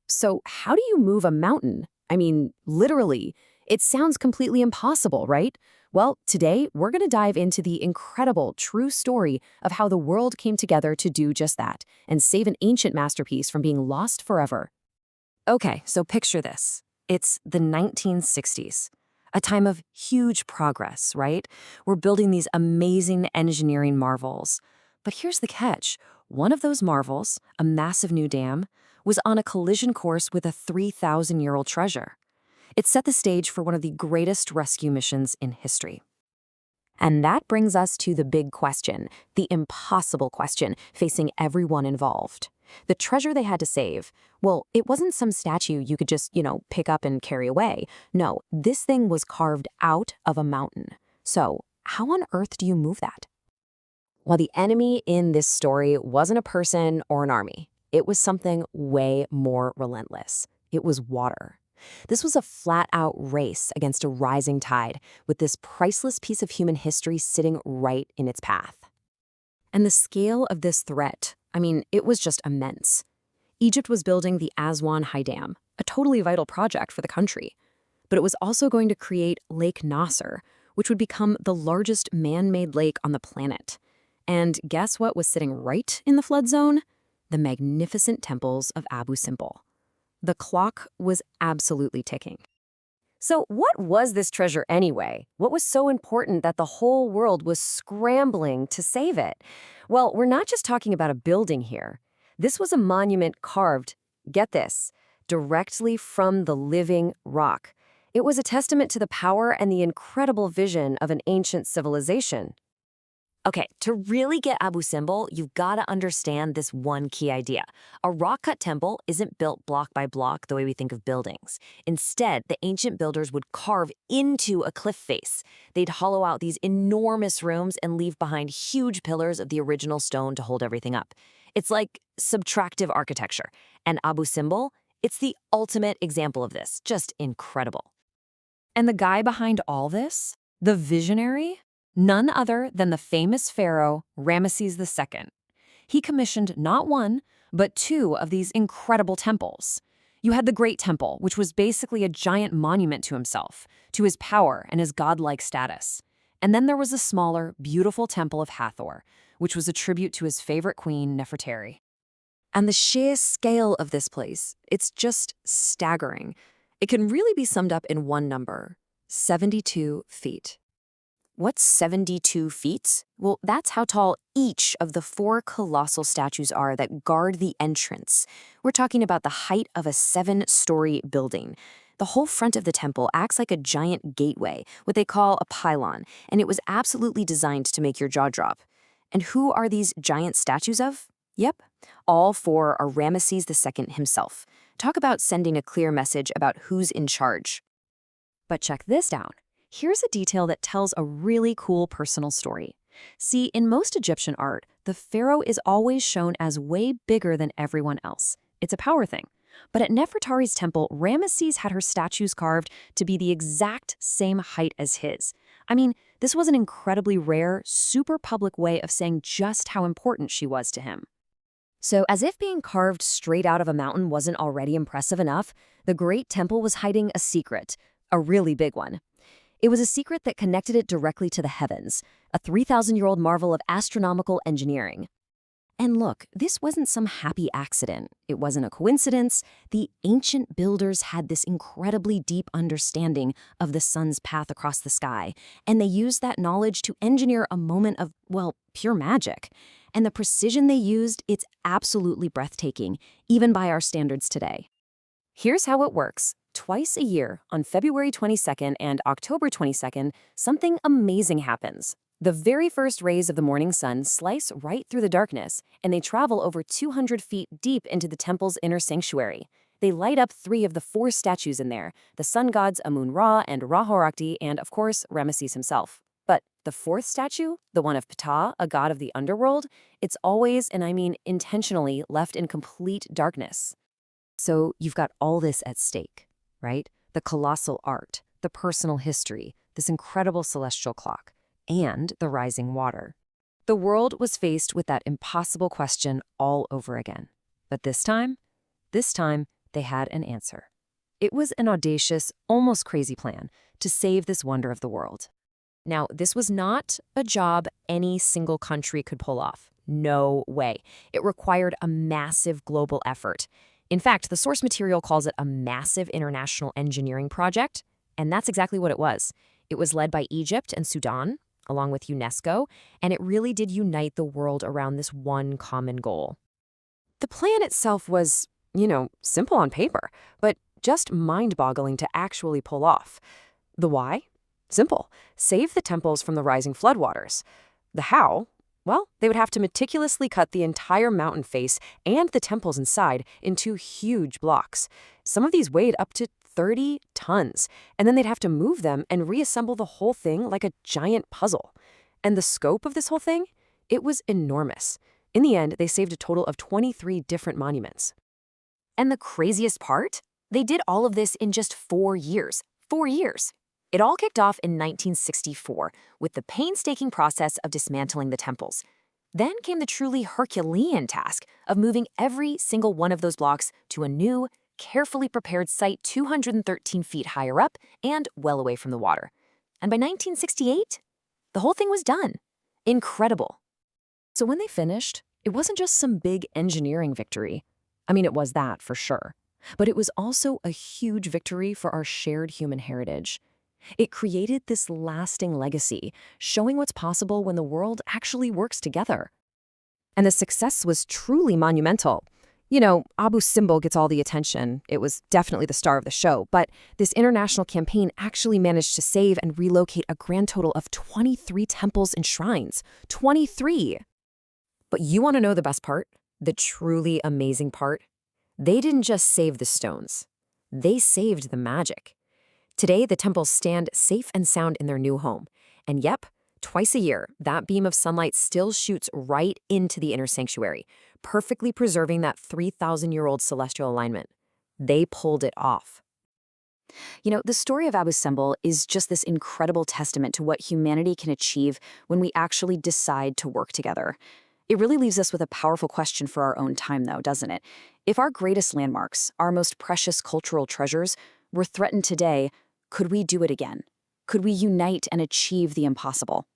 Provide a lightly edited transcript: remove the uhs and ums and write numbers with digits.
So how do you move a mountain? I mean, literally. It sounds completely impossible, right? Well, today we're going to dive into the incredible, true story of how the world came together to do just that and save an ancient masterpiece from being lost forever. Okay, so picture this. It's the 1960s, a time of huge progress, right? We're building these amazing engineering marvels. But here's the catch. One of those marvels, a massive new dam, was on a collision course with a 3,000-year-old treasure. It set the stage for one of the greatest rescue missions in history. And that brings us to the big question, the impossible question facing everyone involved. The treasure they had to save, well, it wasn't some statue you could just, pick up and carry away. No, this thing was carved out of a mountain. So, how on earth do you move that? Well, the enemy in this story wasn't a person or an army. It was something way more relentless. It was water. This was a flat-out race against a rising tide, with this priceless piece of human history sitting right in its path. And the scale of this threat, it was just immense. Egypt was building the Aswan High Dam, a totally vital project for the country. But it was also going to create Lake Nasser, which would become the largest man-made lake on the planet. And guess what was sitting right in the flood zone? The magnificent temples of Abu Simbel. The clock was absolutely ticking. So what was this treasure anyway? What was so important that the whole world was scrambling to save it? Well, we're not just talking about a building here. This was a monument carved, get this, directly from the living rock. It was a testament to the power and the incredible vision of an ancient civilization. Okay, to really get Abu Simbel, you've got to understand this one key idea. A rock-cut temple isn't built block by block the way we think of buildings. Instead, the ancient builders would carve into a cliff face. They'd hollow out these enormous rooms and leave behind huge pillars of the original stone to hold everything up. It's like subtractive architecture. And Abu Simbel, it's the ultimate example of this. Just incredible. And the guy behind all this, the visionary? None other than the famous pharaoh Ramesses II. He commissioned not one, but two of these incredible temples. You had the Great Temple, which was basically a giant monument to himself, to his power and his godlike status. And then there was a smaller, beautiful temple of Hathor, which was a tribute to his favorite queen, Nefertari. And the sheer scale of this place, it's just staggering. It can really be summed up in one number, 72 feet. What's 72 feet? Well, that's how tall each of the four colossal statues are that guard the entrance. We're talking about the height of a 7-story building. The whole front of the temple acts like a giant gateway, what they call a pylon, and it was absolutely designed to make your jaw drop. And who are these giant statues of? Yep, all four are Ramesses II himself. Talk about sending a clear message about who's in charge. But check this out. Here's a detail that tells a really cool personal story. See, in most Egyptian art, the pharaoh is always shown as way bigger than everyone else. It's a power thing. But at Nefertari's temple, Ramesses had her statues carved to be the exact same height as his. This was an incredibly rare, super public way of saying just how important she was to him. So as if being carved straight out of a mountain wasn't already impressive enough, the Great Temple was hiding a secret, a really big one. It was a secret that connected it directly to the heavens, a 3,000-year-old marvel of astronomical engineering. And look, this wasn't some happy accident. It wasn't a coincidence. The ancient builders had this incredibly deep understanding of the sun's path across the sky, and they used that knowledge to engineer a moment of, pure magic. And the precision they used, it's absolutely breathtaking, even by our standards today. Here's how it works. Twice a year, on February 22nd and October 22nd, something amazing happens. The very first rays of the morning sun slice right through the darkness, and they travel over 200 feet deep into the temple's inner sanctuary. They light up 3 of the 4 statues in there, the sun gods Amun-Ra and Ra-Horakhti, and of course, Ramesses himself. But the 4th statue, the one of Ptah, a god of the underworld, it's always, and I mean intentionally, left in complete darkness. So you've got all this at stake. Right? The colossal art, the personal history, this incredible celestial clock, and the rising water. The world was faced with that impossible question all over again. But this time, they had an answer. It was an audacious, almost crazy plan to save this wonder of the world. Now, this was not a job any single country could pull off. No way. It required a massive global effort. In fact, the source material calls it a massive international engineering project, and that's exactly what it was. It was led by Egypt and Sudan, along with UNESCO, and it really did unite the world around this one common goal. The plan itself was, simple on paper, but just mind-boggling to actually pull off. The why? Simple. Save the temples from the rising floodwaters. The how? Well, they would have to meticulously cut the entire mountain face and the temples inside into huge blocks. Some of these weighed up to 30 tons, and then they'd have to move them and reassemble the whole thing like a giant puzzle. And the scope of this whole thing? It was enormous. In the end, they saved a total of 23 different monuments. And the craziest part? They did all of this in just 4 years. 4 years. It all kicked off in 1964 with the painstaking process of dismantling the temples. Then came the truly Herculean task of moving every single one of those blocks to a new, carefully prepared site 213 feet higher up and well away from the water. And by 1968, the whole thing was done. Incredible. So when they finished, it wasn't just some big engineering victory. I mean, it was that for sure. But it was also a huge victory for our shared human heritage. It created this lasting legacy, showing what's possible when the world actually works together. And the success was truly monumental. Abu Simbel gets all the attention. It was definitely the star of the show, but this international campaign actually managed to save and relocate a grand total of 23 temples and shrines. 23! But you want to know the best part? The truly amazing part? They didn't just save the stones. They saved the magic. Today, the temples stand safe and sound in their new home. And yep, twice a year, that beam of sunlight still shoots right into the inner sanctuary, perfectly preserving that 3,000-year-old celestial alignment. They pulled it off. The story of Abu Simbel is just this incredible testament to what humanity can achieve when we actually decide to work together. It really leaves us with a powerful question for our own time, though, doesn't it? If our greatest landmarks, our most precious cultural treasures, were threatened today, could we do it again? Could we unite and achieve the impossible?